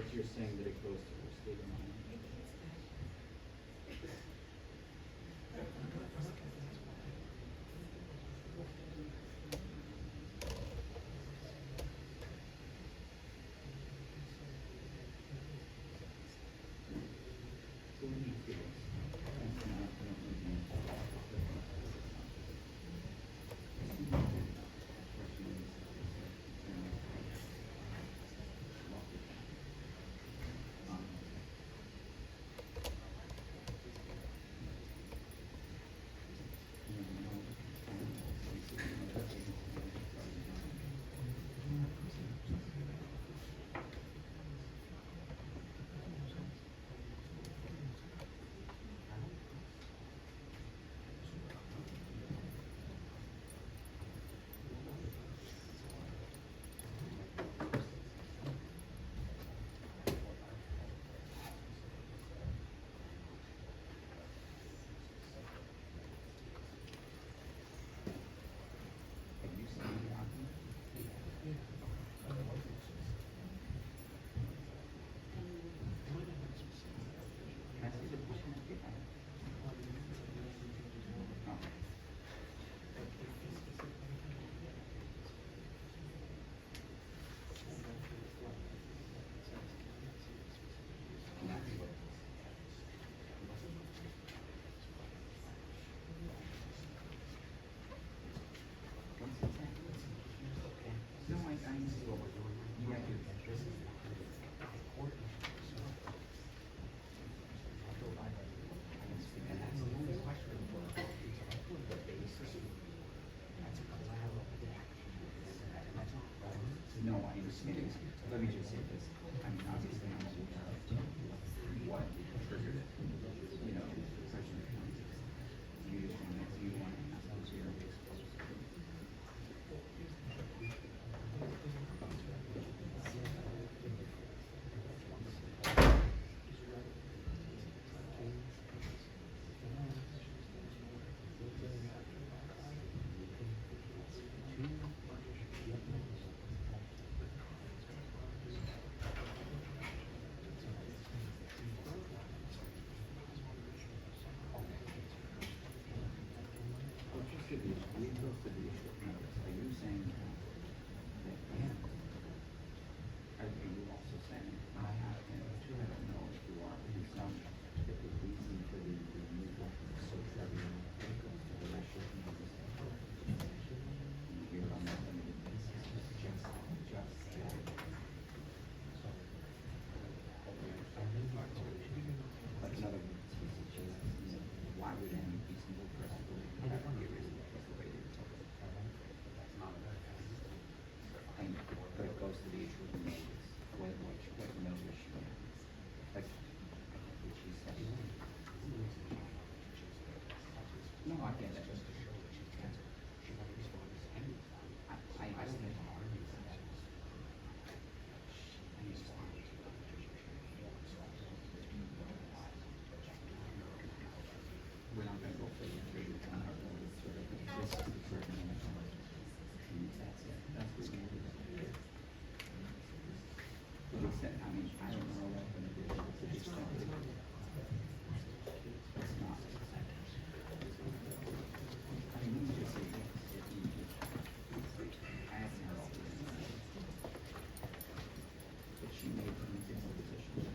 but you're saying that it goes to the state of mind. No, I understand. Let me just say this. I mean, obviously, I'm aware of what triggered it. You know, the question becomes, you just want to have those here. Are you saying that, are you also saying, I don't know if you are, but some, that the reason for the removal is so trivial, it goes to the racial you hear on that limited basis, just but in other words, why would any reasonable person have to be a reasonable person the way they talk about it? But it goes to the issue of the notice, what notice she had. Like, what she said. No, I get that. I understand. We're not going to go further through the time. This is the certain amount of time. And that's it. That's what we're going to do. To the extent, I mean, I don't know what I'm going to do. To the extent that it's not. I mean, we just say this. I haven't heard all this. But she made an example position.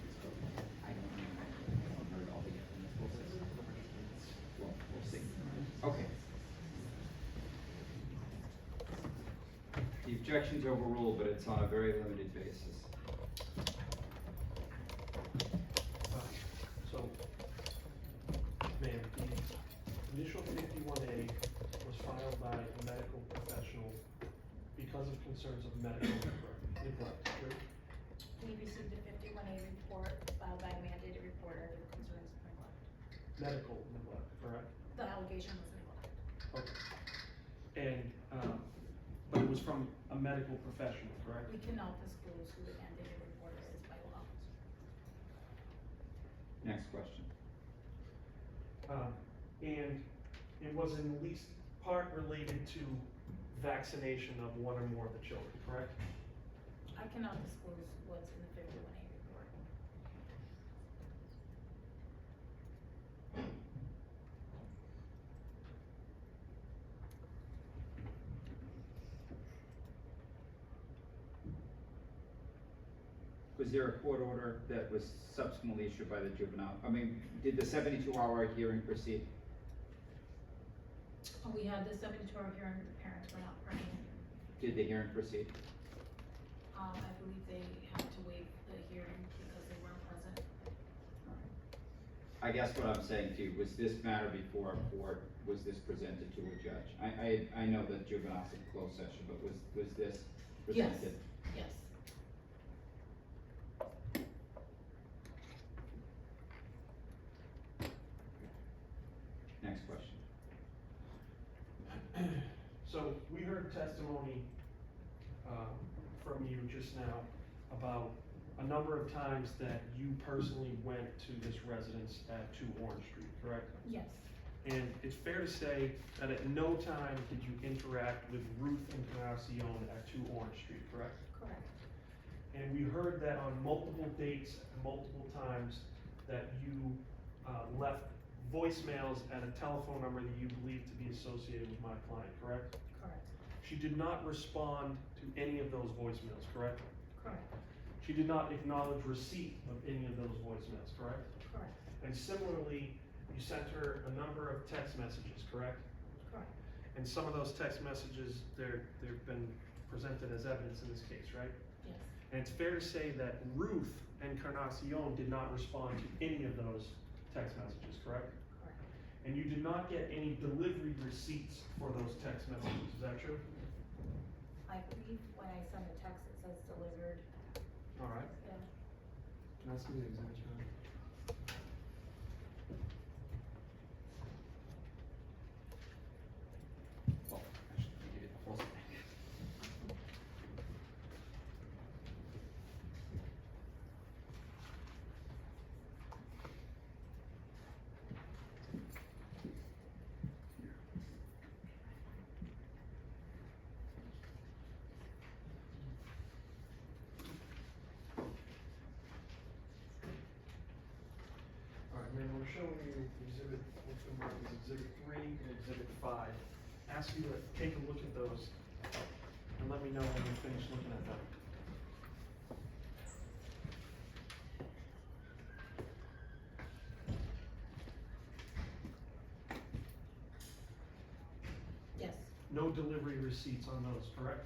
I don't know. I haven't heard all the evidence. Well, we'll see. Okay. The objection's overruled, but it's on a very limited basis. So, ma'am, the initial 51A was filed by a medical professional because of concerns of medical neglect, true? We received a 51A report filed by a mandated reporter with concerns of neglect. Medical neglect, correct? The allegation was neglect. Okay. And, but it was from a medical professional, correct? We cannot disclose who the mandated reporter is by law. Next question. And it was in least part related to vaccination of one or more of the children, correct? I cannot disclose what's in the 51A report. was there a court order that was subsequently issued by the juvenile? I mean, did the 72-hour hearing proceed? We had the 72-hour hearing, the parents were not present. Did the hearing proceed? I believe they had to waive the hearing because they weren't present. I guess what I'm saying to you, was this matter before a court, was this presented to a judge? I know that juvenile's in closed session, but was this presented? Yes. Next question. So we heard testimony from you just now about a number of times that you personally went to this residence at 2 Orange Street, correct? Yes. And it's fair to say that at no time did you interact with Ruth Encarnacion at 2 Orange Street, correct? Correct. And we heard that on multiple dates, multiple times, that you left voicemails at a telephone number that you believed to be associated with my client, correct? Correct. She did not respond to any of those voicemails, correct? Correct. She did not acknowledge receipt of any of those voicemails, correct? Correct. And similarly, you sent her a number of text messages, correct? Correct. And some of those text messages, they've been presented as evidence in this case, right? Yes. And it's fair to say that Ruth Encarnacion did not respond to any of those text messages, correct? Correct. And you did not get any delivery receipts for those text messages, is that true? I believe when I send a text, it says delivered. All right. Yeah. Can I see the exhibit, John? Well, actually, let me give you the whole thing. All right, man, we're showing you exhibit, what's been marked as exhibit 3 and exhibit 5. Ask you to take a look at those and let me know when you're finished looking at them. Yes. No delivery receipts on those, correct?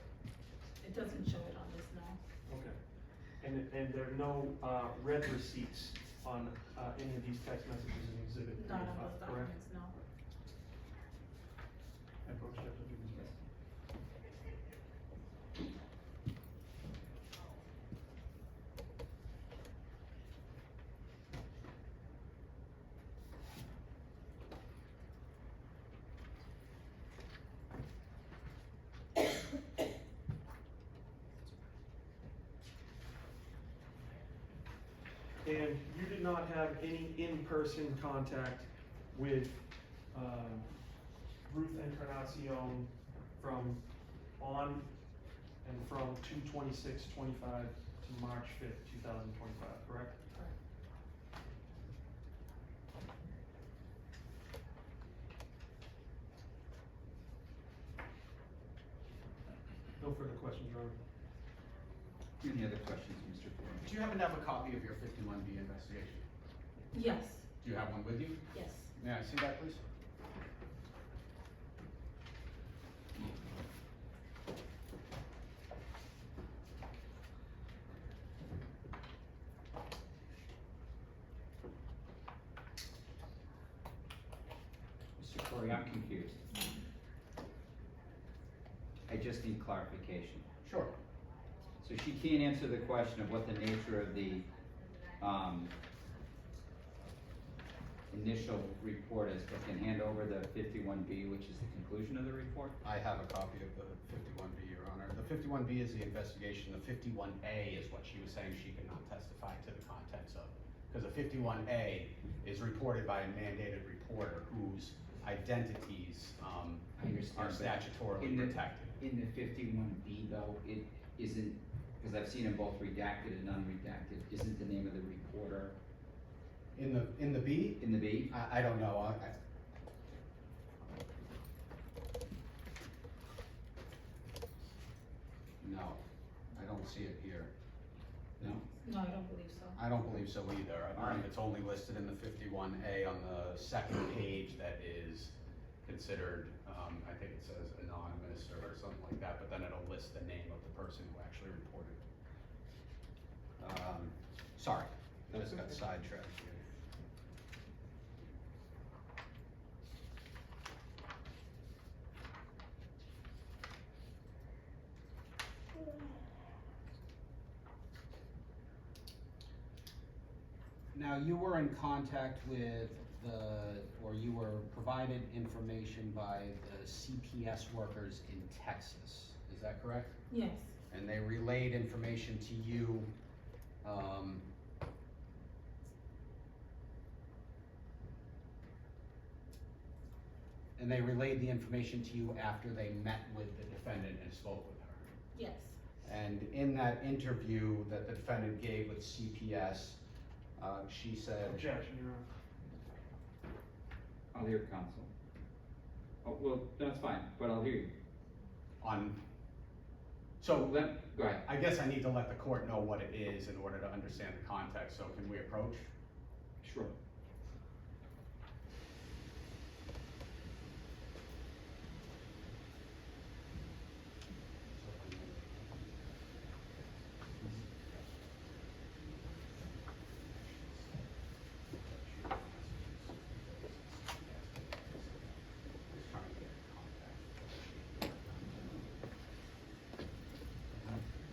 It doesn't show it on this now. Okay. And there are no red receipts on any of these text messages in exhibit 3 Not and on 5, those correct? documents, no. Approach that to the Yes. And you did not have any in-person contact with Ruth Encarnacion from on and from 2/26/25 to March 5th, 2025, correct? Correct. No further questions, Your Honor. Any other questions, Mr. Foreman? Do you happen to have a copy of your 51B investigation? Yes. Do you have one with you? Yes. May I see that, please? Mr. Corey, I'm confused. I just need clarification. Sure. So she can't answer the question of what the nature of the, initial report is, but can hand over the 51B, which is the conclusion of the report? I have a copy of the 51B, Your Honor. The 51B is the investigation. The 51A is what she was saying she could not testify to the contents of. Because the 51A is reported by a mandated reporter whose identities I understand, are but statutorily in the- protected. In the 51B though, it isn't, because I've seen them both redacted and unredacted, isn't the name of the reporter In the B? in the B? I don't know. No, I don't see it here. No? No, I don't believe so. I don't believe so either. I Alright. believe it's only listed in the 51A on the second page that is considered, I think it says anonymous or something like that, but then it'll list the name of the person who actually reported. Sorry, I just got sidetracked here. Now, you were in contact with or you were provided information by the CPS workers in Texas, is that correct? Yes. And they relayed information to you, and they relayed the information to you after they met with the defendant and spoke with her. Yes. And in that interview that the defendant gave with CPS, she said, Objection, Your Honor. I'll hear counsel. Oh, well, that's fine, but I'll hear you. so Go ahead. I guess I need to let the court know what it is in order to understand the context, so can we approach? Sure.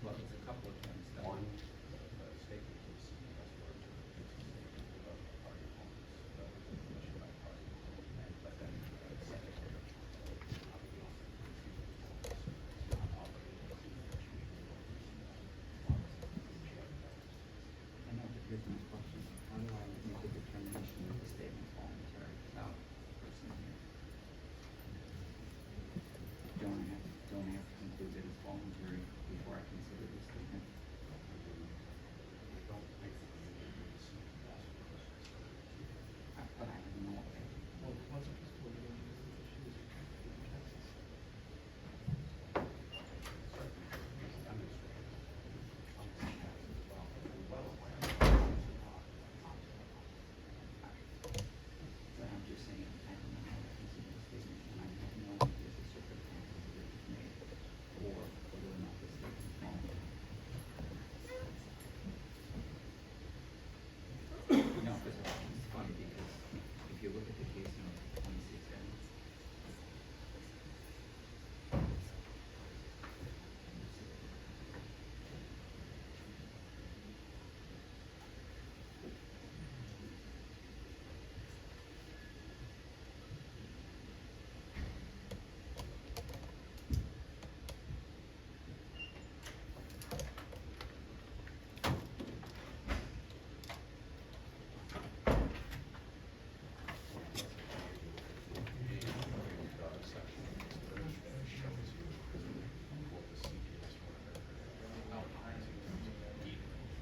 Well, it's a couple of times. One. I know, but here's my question. How do I make a determination that the statement's voluntary without the person here? Don't I have to conclude that it's voluntary before I consider the statement? But I don't know. Well, wasn't this what you were doing? She was in Texas. But I'm just saying, I don't know how to consider the statement, and I have no idea the circumstances that it was made, or whether or not the statement's voluntary. No, it's funny because if you look at the case note 26N,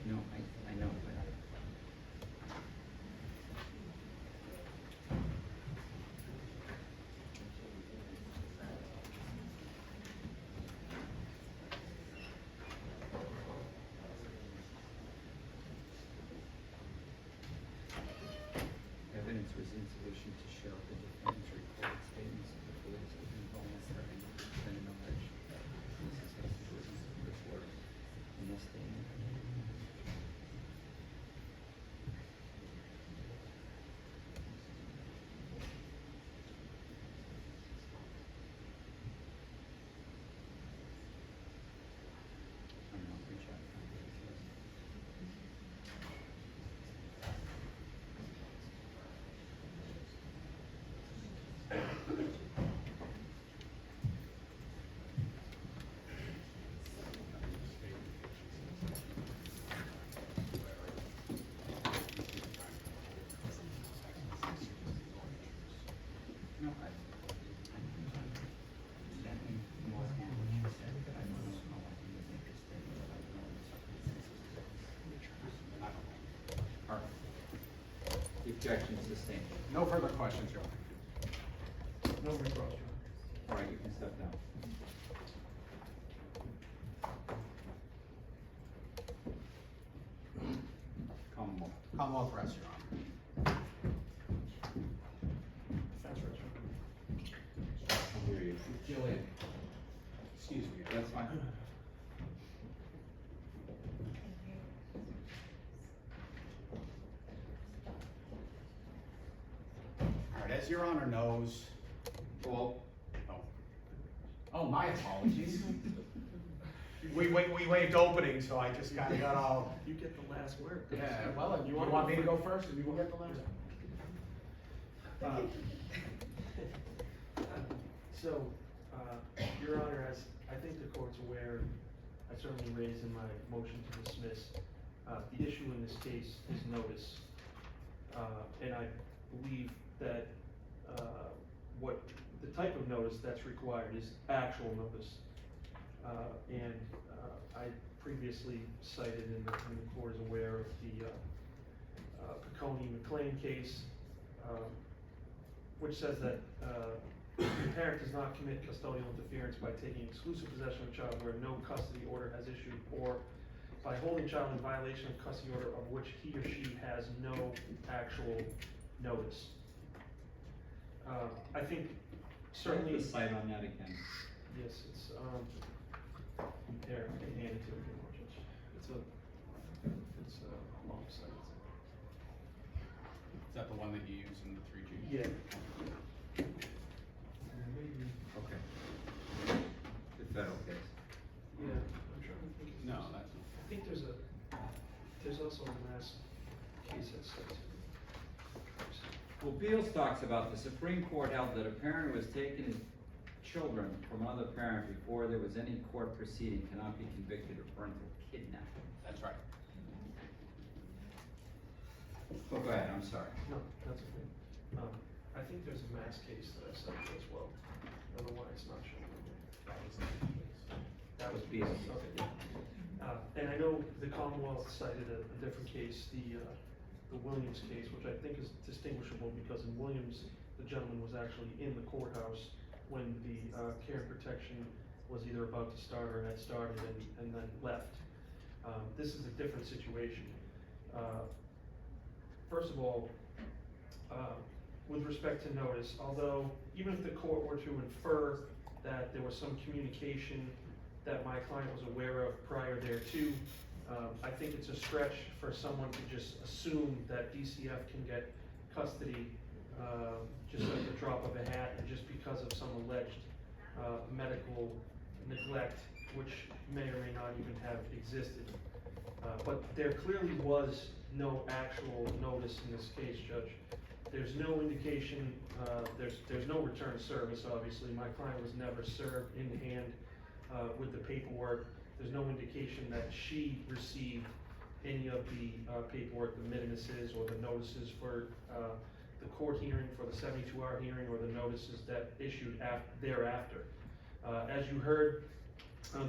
no, I know, but evidence was insufficient to show the defendant's recorded statements of the police was involuntary, and the defendant alleged this is has to do with report in this statement. I don't know, reach out. No, that means more than what you said, but I don't know how I can make this statement, but I don't know the circumstances. All right. The objection is sustained. No further questions, Your Honor. No reproach, Your Honor. All right, you can step down. Commonwealth rests, Your Honor. Defense restroom. I'll hear you. Gillian, Excuse me. that's fine. All right, as Your Honor knows, Well, oh, my apologies. We waived opening, so I just kinda got all, You get the last word. yeah, well, you want me to go first, and you will get the last? So, Your Honor, as I think the court's aware, I certainly raised in my motion to dismiss, the issue in this case is notice. And I believe that, what the type of notice that's required is actual notice. And I previously cited, and the court is aware of the Piccone-McLean case, which says that the parent does not commit custodial interference by taking exclusive possession of a child where no custody order has issued, or by holding a child in violation of custody order of which he or she has no actual notice. I think certainly. the site on that again. Yes, it's, there, I can hand it to you, Judge. It's a long site. Is that the one that you use in the 3G? Yeah. Okay. The federal case. Yeah, I'm trying to think. If No, there's- that's, I think there's also a mass case that's cited. Well, Beals talks about the Supreme Court held that a parent who has taken children from another parent before there was any court proceeding cannot be convicted of parental kidnapping. that's right. Oh, go ahead, I'm sorry. No, that's okay. I think there's a mass case that I cited as well, otherwise it's not showing. That was Beals. Okay, yeah. And I know the Commonwealth cited a different case, the Williams case, which I think is distinguishable because in Williams, the gentleman was actually in the courthouse when the care and protection was either about to start or had started and then left. This is a different situation. First of all, with respect to notice, although even if the court were to infer that there was some communication that my client was aware of prior thereto, I think it's a stretch for someone to just assume that DCF can get custody just at the drop of a hat and just because of some alleged medical neglect, which may or may not even have existed. But there clearly was no actual notice in this case, Judge. There's no indication, there's no return of service, obviously. My client was never served in hand with the paperwork. There's no indication that she received any of the paperwork, the minimuses or the notices for the court hearing, for the 72-hour hearing, or the notices that issued thereafter. As you heard,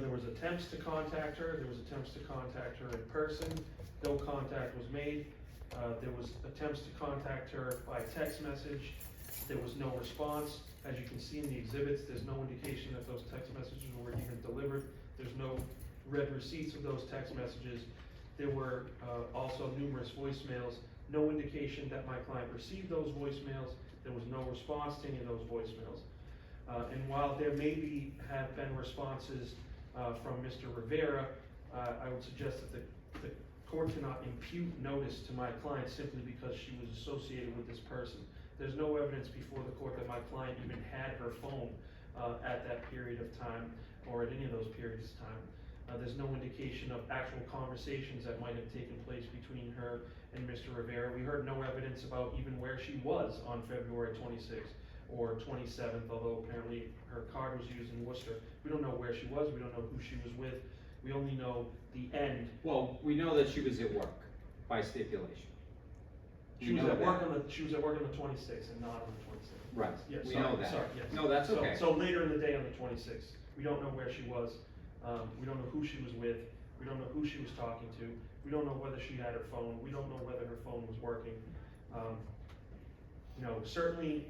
there was attempts to contact her. There was attempts to contact her in person. No contact was made. There was attempts to contact her by text message. There was no response. As you can see in the exhibits, there's no indication that those text messages were even delivered. There's no read receipts of those text messages. There were also numerous voicemails. No indication that my client received those voicemails. There was no response to any of those voicemails. And while there maybe have been responses from Mr. Rivera, I would suggest that the court cannot impute notice to my client simply because she was associated with this person. There's no evidence before the court that my client even had her phone at that period of time or at any of those periods of time. There's no indication of actual conversations that might have taken place between her and Mr. Rivera. We heard no evidence about even where she was on February 26th or 27th, although apparently her card was used in Worcester. We don't know where she was. We don't know who she was with. We only know the end. Well, we know that she was at work by stipulation. She was at work on the 26th and not on the 27th. Right, Yes, we sorry, know that. sorry, yes. No, that's So- okay. So later in the day on the 26th, we don't know where she was. We don't know who she was with. We don't know who she was talking to. We don't know whether she had her phone. We don't know whether her phone was working. You know, certainly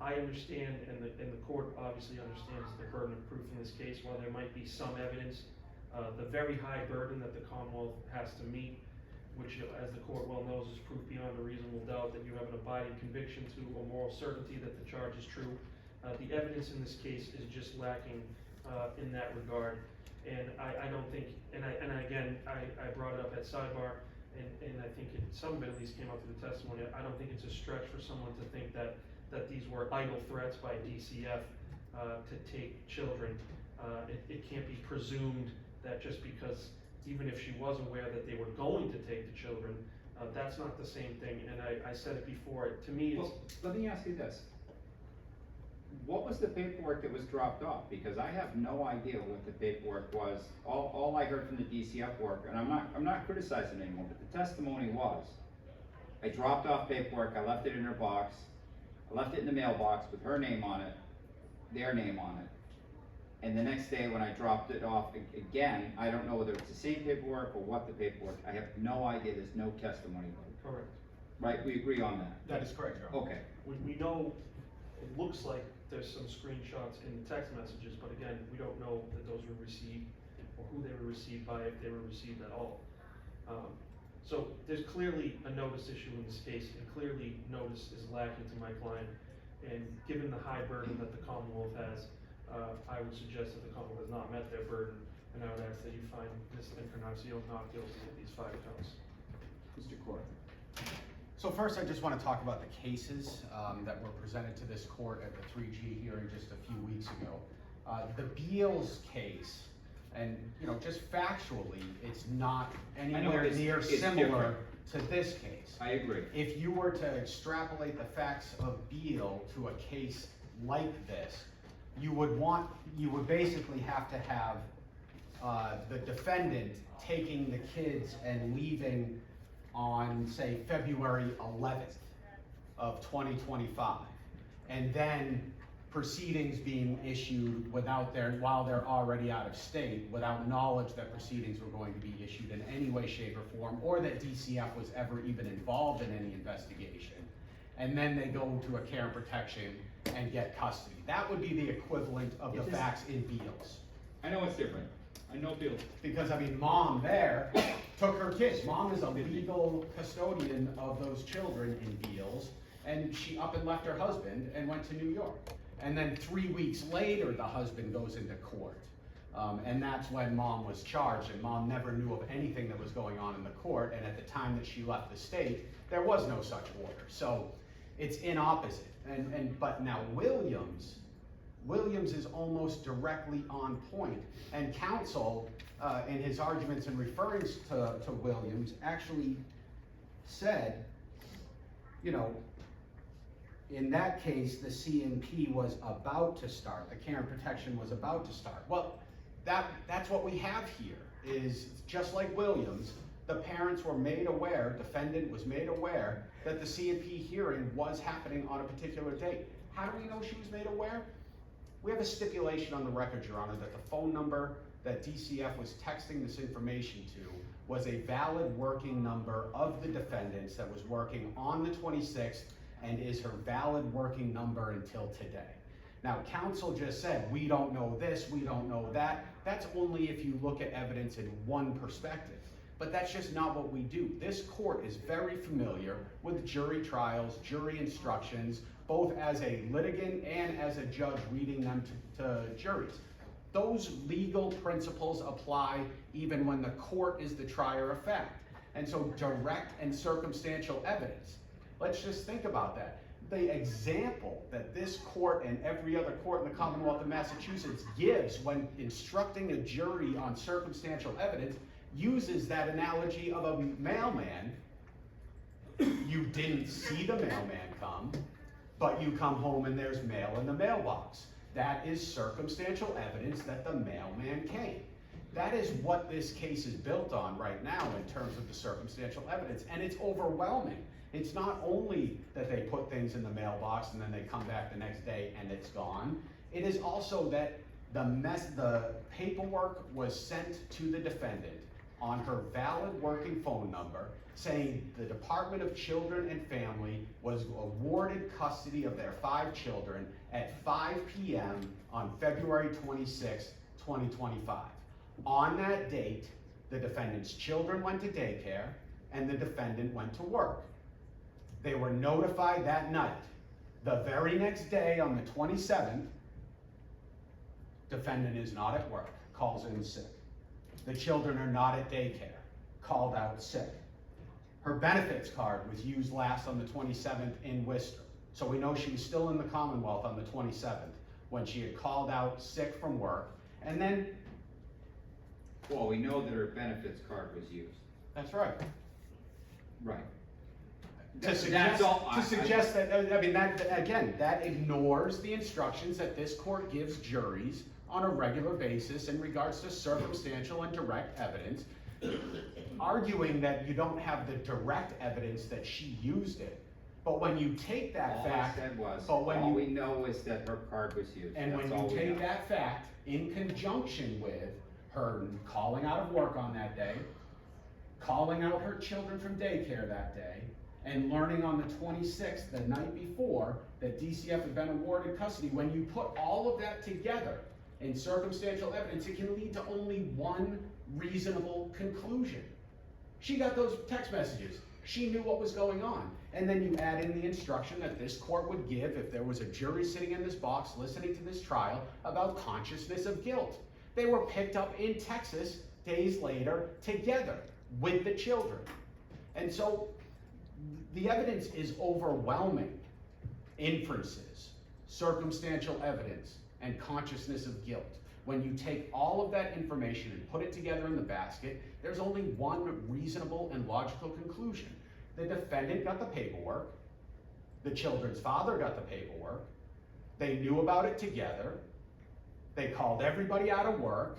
I understand, and the court obviously understands the burden of proof in this case. While there might be some evidence, the very high burden that the Commonwealth has to meet which, as the court well knows, is proof beyond a reasonable doubt that you have an abiding conviction to a moral certainty that the charge is true. The evidence in this case is just lacking in that regard. And I don't think, and I brought it up at sidebar, and I think some of it at least came up through the testimony. I don't think it's a stretch for someone to think that these were idle threats by DCF to take children. It can't be presumed that just because, even if she was aware that they were going to take the children, that's not the same thing. And I said it before, to me, it's... Well, let me ask you this. What was the paperwork that was dropped off? Because I have no idea what the paperwork was. All I heard from the DCF worker, and I'm not criticizing anyone, but the testimony was, I dropped off paperwork, I left it in her box, I left it in the mailbox with her name on it, their name on it. And the next day when I dropped it off again, I don't know whether it's the same paperwork or what the paperwork, I have no idea, there's no testimony. Correct. Right, we agree on that? That is correct, Your Honor. Okay. We know, it looks like there's some screenshots in the text messages, but again, we don't know that those were received or who they were received by, if they were received at all. So there's clearly a notice issue in this case, and clearly notice is lacking to my client. And given the high burden that the Commonwealth has, I would suggest that the Commonwealth has not met their burden, and I would ask that you find Ms. Encarnacion not guilty of these 5 counts. Mr. Court. So first, I just want to talk about the cases that were presented to this court at the 3G hearing just a few weeks ago. The Beals case, and just factually, it's not anywhere near similar to this case. I agree. If you were to extrapolate the facts of Beal to a case like this, you would basically have to have the defendant taking the kids and leaving on, say, February 11th of 2025, and then proceedings being issued while they're already out of state, without knowledge that proceedings were going to be issued in any way, shape, or form, or that DCF was ever even involved in any investigation, and then they go to a care and protection and get custody. That would be the equivalent of the facts in Beals. I know it's different. I know Bill. Because, mom there took her kids. Mom is a legal custodian of those children in Beals, and she up and left her husband and went to New York. And then 3 weeks later, the husband goes into court. And that's when mom was charged, and mom never knew of anything that was going on in the court, and at the time that she left the state, there was no such order. So it's inopposite. But now Williams is almost directly on point. And counsel, in his arguments and referring to Williams, actually said, in that case, the C&P was about to start, the care and protection was about to start. Well, that's what we have here, is just like Williams, the parents were made aware, defendant was made aware, that the C&P hearing was happening on a particular date. How do we know she was made aware? We have a stipulation on the record, Your Honor, that the phone number that DCF was texting this information to was a valid working number of the defendants that was working on the 26th and is her valid working number until today. Now, counsel just said, we don't know this, we don't know that. That's only if you look at evidence in one perspective. But that's just not what we do. This court is very familiar with jury trials, jury instructions, both as a litigant and as a judge reading them to juries. Those legal principles apply even when the court is the trier of fact. And so direct and circumstantial evidence. Let's just think about that. The example that this court and every other court in the Commonwealth of Massachusetts gives when instructing a jury on circumstantial evidence uses that analogy of a mailman. You didn't see the mailman come, but you come home and there's mail in the mailbox. That is circumstantial evidence that the mailman came. That is what this case is built on right now in terms of the circumstantial evidence, and it's overwhelming. It's not only that they put things in the mailbox and then they come back the next day and it's gone. It is also that the paperwork was sent to the defendant on her valid working phone number saying the Department of Children and Family was awarded custody of their 5 children at 5 p.m. on February 26, 2025. On that date, the defendant's children went to daycare, and the defendant went to work. They were notified that night. The very next day, on the 27th, defendant is not at work, calls in sick. The children are not at daycare, called out sick. Her benefits card was used last on the 27th in Worcester. So we know she was still in the Commonwealth on the 27th when she had called out sick from work. And then, Well, we know that her benefits card was used. that's right. Right. To That's all. suggest that, I mean, that, again, that ignores the instructions that this court gives juries on a regular basis in regards to circumstantial and direct evidence, arguing that you don't have the direct evidence that she used it. But when you take that fact, All I said was, but when all you- we know is that her card was used. and when That's all you we take know. that fact in conjunction with her calling out of work on that day, calling out her children from daycare that day, and learning on the 26th, the night before, that DCF had been awarded custody, when you put all of that together in circumstantial evidence, it can lead to only one reasonable conclusion. She got those text messages. She knew what was going on. And then you add in the instruction that this court would give if there was a jury sitting in this box listening to this trial about consciousness of guilt. They were picked up in Texas days later together with the children. And so the evidence is overwhelming. Inferences, circumstantial evidence, and consciousness of guilt. When you take all of that information and put it together in the basket, there's only one reasonable and logical conclusion. The defendant got the paperwork, the children's father got the paperwork, they knew about it together, they called everybody out of work,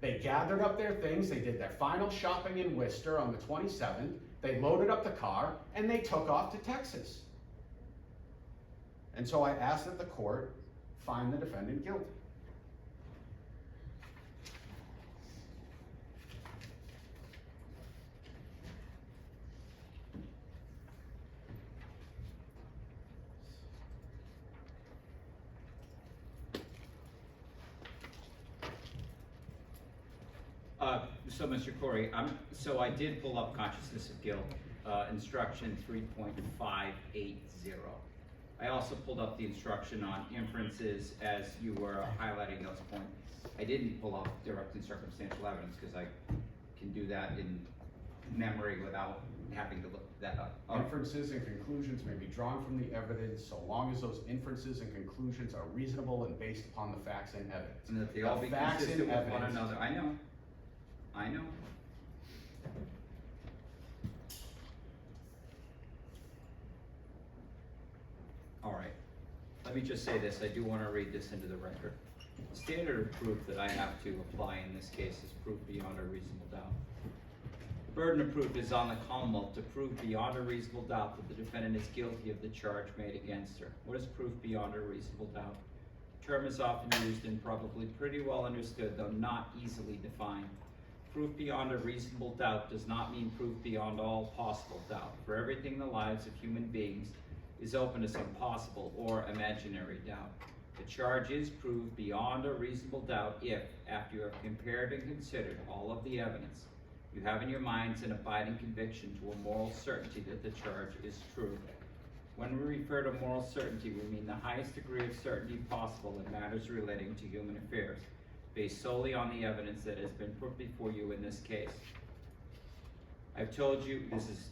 they gathered up their things, they did their final shopping in Worcester on the 27th, they loaded up the car, and they took off to Texas. And so I ask that the court find the defendant guilty. So Mr. Corey, so I did pull up consciousness of guilt, instruction 3.580. I also pulled up the instruction on inferences as you were highlighting those points. I didn't pull up direct and circumstantial evidence because I can do that in memory without having to look that up. Inferences and conclusions may be drawn from the evidence so long as those inferences and conclusions are reasonable and based upon the facts and evidence. And that they all The be facts and consistent with one evidence- another. I know. All right, let me just say this, I do want to read this into the record. The standard of proof that I have to apply in this case is proof beyond a reasonable doubt. The burden of proof is on the Commonwealth to prove beyond a reasonable doubt that the defendant is guilty of the charge made against her. What is proof beyond a reasonable doubt? The term is often used and probably pretty well understood, though not easily defined. Proof beyond a reasonable doubt does not mean proof beyond all possible doubt. For everything in the lives of human beings is open to some possible or imaginary doubt. The charge is proved beyond a reasonable doubt if, after you have compared and considered all of the evidence, you have in your minds an abiding conviction to a moral certainty that the charge is true. When we refer to moral certainty, we mean the highest degree of certainty possible in matters relating to human affairs, based solely on the evidence that has been put before you in this case. I've told you,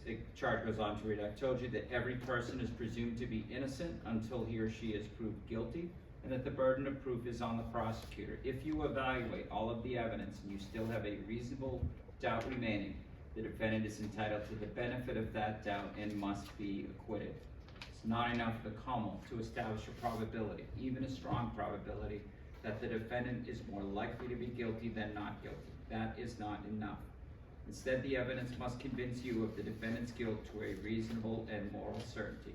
the charge goes on to read, I've told you that every person is presumed to be innocent until he or she is proved guilty, and that the burden of proof is on the prosecutor. If you evaluate all of the evidence and you still have a reasonable doubt remaining, the defendant is entitled to the benefit of that doubt and must be acquitted. It's not enough for the Commonwealth to establish a probability, even a strong probability, that the defendant is more likely to be guilty than not guilty. That is not enough. Instead, the evidence must convince you of the defendant's guilt to a reasonable and moral certainty.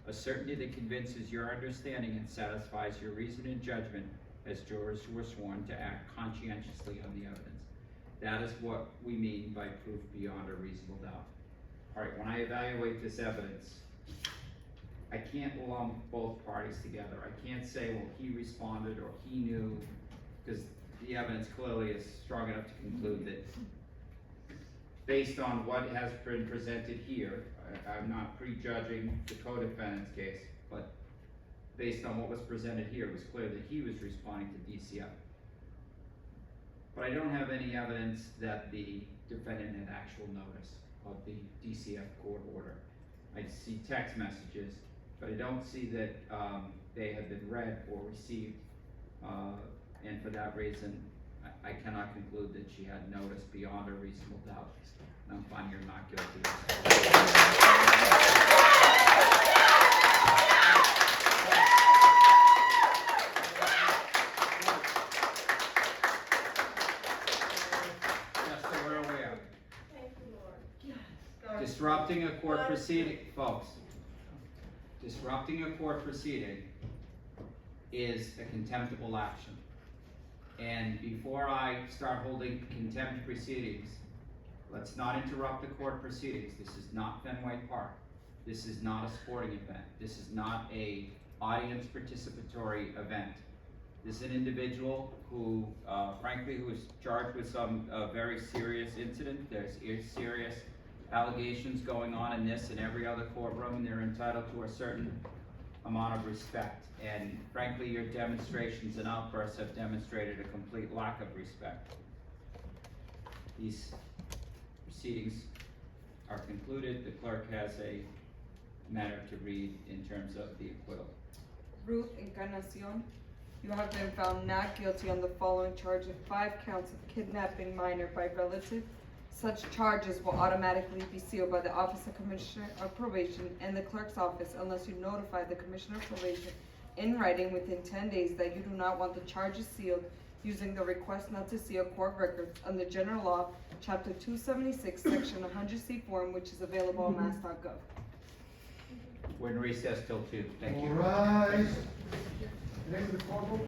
A certainty that convinces your understanding and satisfies your reason and judgment as jurors who are sworn to act conscientiously on the evidence. That is what we mean by proof beyond a reasonable doubt. All right, when I evaluate this evidence, I can't lump both parties together. I can't say, well, he responded or he knew, because the evidence clearly is strong enough to conclude that based on what has been presented here, I'm not prejudging the co-defendant's case, but based on what was presented here, it was clear that he was responding to DCF. But I don't have any evidence that the defendant had actual notice of the DCF court order. I see text messages, but I don't see that they have been read or received, and for that reason, I cannot conclude that she had notice beyond a reasonable doubt. And I'm finding her not guilty. Just so we're aware. Thank you, Lord. Disrupting a court proceeding, folks, disrupting a court proceeding is a contemptible action. And before I start holding contempt proceedings, let's not interrupt the court proceedings. This is not Fenway Park. This is not a sporting event. This is not a audience participatory event. This is an individual who, frankly, who is charged with some very serious incident. There's serious allegations going on in this and every other courtroom, and they're entitled to a certain amount of respect. And frankly, your demonstrations and outbursts have demonstrated a complete lack of respect. These proceedings are concluded. The clerk has a matter to read in terms of the acquittal. Ruth Encarnacion, you have been found not guilty on the following charge of 5 counts of kidnapping minor by relative. Such charges will automatically be sealed by the Office of Commissioner of Probation and the Clerk's Office unless you notify the Commissioner of Probation in writing within 10 days that you do not want the charges sealed using the request not to seal court records under General Law, Chapter 276, Section 100C form, which is available on mass.gov. We're in recess till 2. Thank you. All rise. Name of the court.